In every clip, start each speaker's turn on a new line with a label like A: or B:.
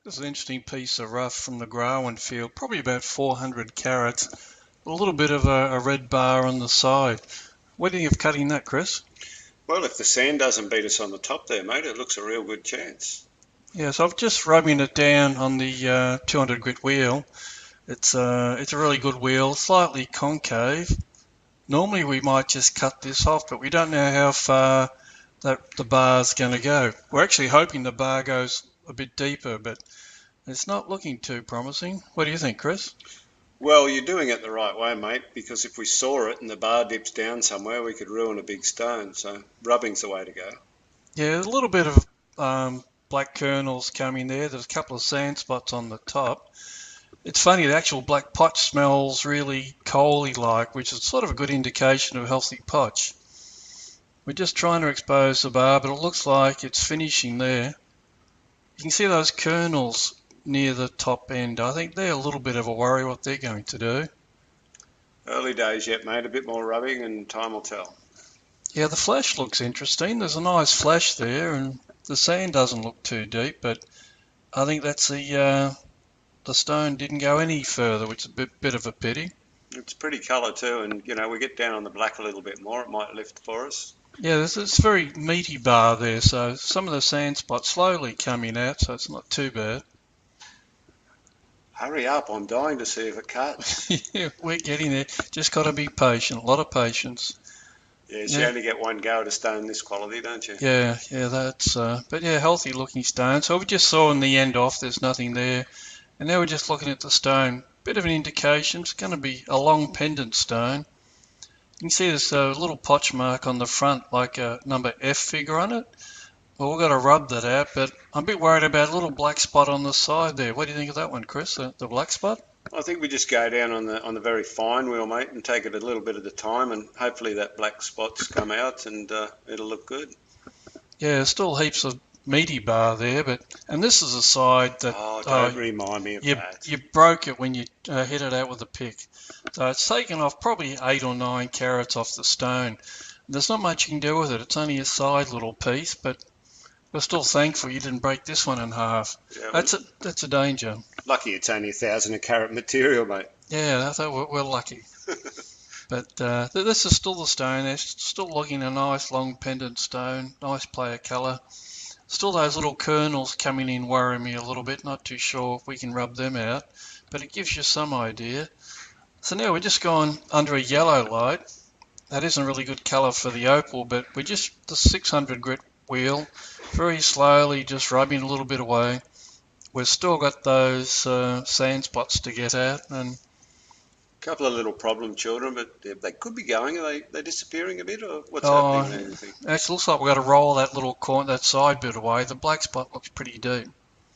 A: This is an interesting piece of rough from the Grawin field, probably about 400 carats. A little bit of a red bar on the side. What do you think of cutting that, Chris?
B: Well, if the sand doesn't beat us on the top there, mate, it looks a real good chance.
A: Yeah, so I'm just rubbing it down on the 200 grit wheel. It's a really good wheel, slightly concave. Normally we might just cut this off, but we don't know how far that the bar's going to go. We're actually hoping the bar goes a bit deeper, but it's not looking too promising. What do you think, Chris?
B: Well, you're doing it the right way, mate, because if we saw it and the bar dips down somewhere, we could ruin a big stone. So rubbing's the way to go.
A: Yeah, there's a little bit of black kernels coming there. There's a couple of sand spots on the top. It's funny, the actual black potch smells really coaly-like, which is sort of a good indication of healthy potch. We're just trying to expose the bar, but it looks like it's finishing there. You can see those kernels near the top end. I think they're a little bit of a worry what they're going to do.
B: Early days yet, mate. A bit more rubbing and time will tell.
A: Yeah, the flash looks interesting. There's a nice flash there, and the sand doesn't look too deep, but I think that's the stone didn't go any further, which is a bit of a pity.
B: It's pretty colour too, and we get down on the black a little bit more, it might lift for us.
A: Yeah, there's this very meaty bar there, so some of the sand spots slowly coming out, so it's not too bad.
B: Hurry up, I'm dying to see if it cuts.
A: Yeah, we're getting there. Just got to be patient, a lot of patience.
B: Yes, you only get one go at a stone this quality, don't you?
A: Yeah, but yeah, healthy looking stone. So we just saw in the end off, there's nothing there. And now we're just looking at the stone. Bit of an indication, it's going to be a long pendant stone. You can see there's a little potch mark on the front, like a number F figure on it. Well, we've got to rub that out, but I'm a bit worried about a little black spot on the side there. What do you think of that one, Chris, the black spot?
B: I think we just go down on the very fine wheel, mate, and take it a little bit at a time, and hopefully that black spot's come out and it'll look good.
A: Yeah, there's still heaps of meaty bar there, and this is a side that
B: don't remind me of that.
A: You broke it when you hit it out with a pick. So it's taken off probably 8 or 9 carats off the stone. There's not much you can do with it. It's only a side little piece, but we're still thankful you didn't break this one in half. Yeah, that's a danger.
B: Lucky it's only 1,000 a carat material, mate.
A: Yeah, I thought we're lucky. But this is still the stone. They're still looking a nice long pendant stone, nice play of colour. Still those little kernels coming in worry me a little bit. Not too sure if we can rub them out, but it gives you some idea. So now we're just going under a yellow light. That isn't a really good colour for the opal, but we're just the 600 grit wheel, very slowly just rubbing a little bit away. We've still got those sand spots to get at, and
B: a couple of little problem children, but they could be going. Are they disappearing a bit, or what's happening there, you think?
A: Actually, looks like we've got to roll that little corner, that side bit away. The black spot looks pretty deep.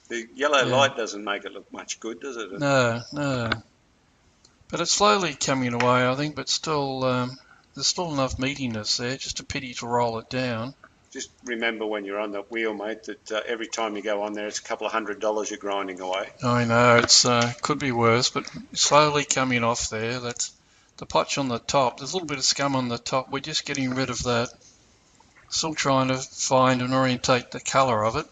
B: The yellow light doesn't make it look much good, does it?
A: No. But it's slowly coming away, I think, but still, there's still enough meatiness there. Just a pity to roll it down.
B: Just remember when you're on the wheel, mate, that every time you go on there, it's a couple of $100 you're grinding away.
A: I know, it's could be worse, but slowly coming off there. That's the potch on the top. There's a little bit of scum on the top. We're just getting rid of that. Still trying to find and orientate the colour of it.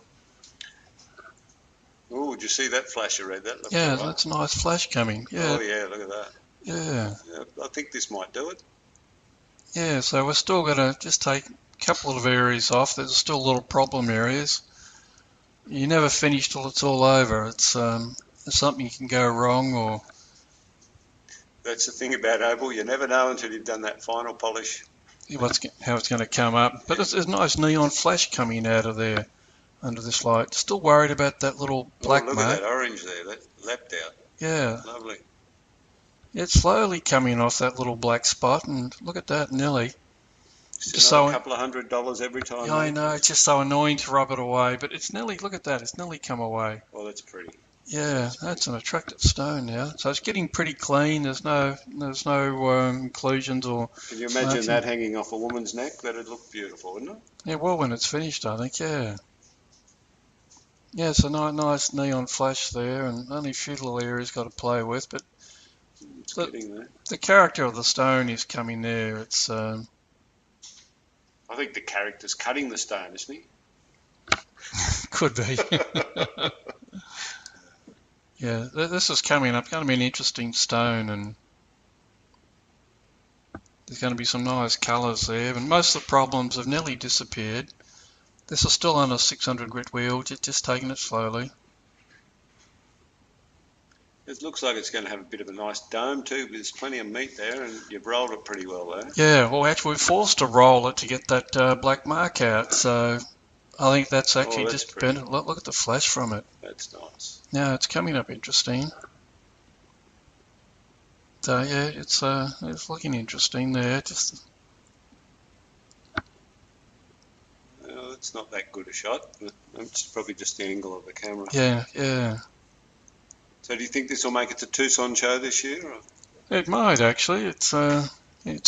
B: Oh, did you see that flash of red?
A: That's a nice flash coming. Yeah.
B: Oh, yeah, look at that.
A: Yeah.
B: I think this might do it.
A: Yeah, so we're still going to just take a couple of areas off. There's still little problem areas. You never finish till it's all over. It's something can go wrong, or
B: that's the thing about opal. You never know until you've done that final polish.
A: How it's going to come up. But there's nice neon flash coming out of there under this light. Still worried about that little black mark.
B: Look at that orange there. That leapt out.
A: Yeah.
B: Lovely.
A: It's slowly coming off that little black spot, and look at that, nearly.
B: Just a couple of $100 every time.
A: Yeah, I know, it's just so annoying to rub it away, but it's nearly, look at that, it's nearly come away.
B: Well, that's pretty.
A: Yeah, that's an attractive stone now. So it's getting pretty clean. There's no inclusions or.
B: Can you imagine that hanging off a woman's neck? That'd look beautiful, wouldn't it?
A: Yeah, well, when it's finished, I think, yeah. Yeah, it's a nice neon flash there, and only a few little areas got to play with, but the character of the stone is coming there. It's.
B: I think the character's cutting the stone, isn't he?
A: Could be. Yeah, this is coming up. Going to be an interesting stone, and there's going to be some nice colours there. And most of the problems have nearly disappeared. This is still on a 600 grit wheel, just taking it slowly.
B: It looks like it's going to have a bit of a nice dome too, but there's plenty of meat there, and you've rolled it pretty well there.
A: Yeah, well, actually, we're forced to roll it to get that black mark out, so I think that's actually just bent. Look at the flash from it.
B: That's nice.
A: Yeah, it's coming up interesting. So yeah, it's looking interesting there. Just
B: it's not that good a shot. It's probably just the angle of the camera.
A: Yeah, yeah.
B: So do you think this will make it to Tucson show this year? Or?
A: It might actually. It's a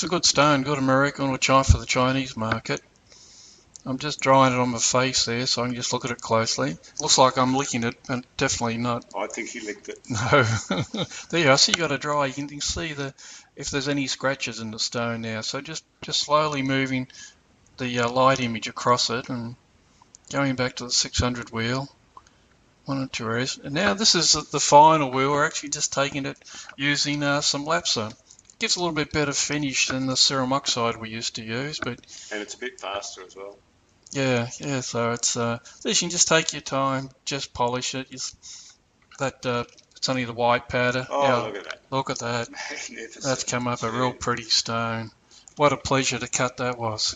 A: good stone, good American or China for the Chinese market. I'm just drying it on my face there, so I can just look at it closely. It looks like I'm licking it, but definitely not.
B: I think he licked it.
A: No. There you are. So you got to dry. You can see if there's any scratches in the stone now. So just slowly moving the light image across it and going back to the 600 wheel. 1 and 2 areas. And now this is the final wheel. We're actually just taking it using some Lapsa. Gives a little bit better finish than the serum oxide we used to use, but
B: and it's a bit faster as well.
A: Yeah. So it's you can just take your time, just polish it. It's only the white powder.
B: Oh,
A: yeah,
B: look at that!
A: Look at that.
B: Magnificent.
A: That's come up a real pretty stone. What a pleasure to cut that was.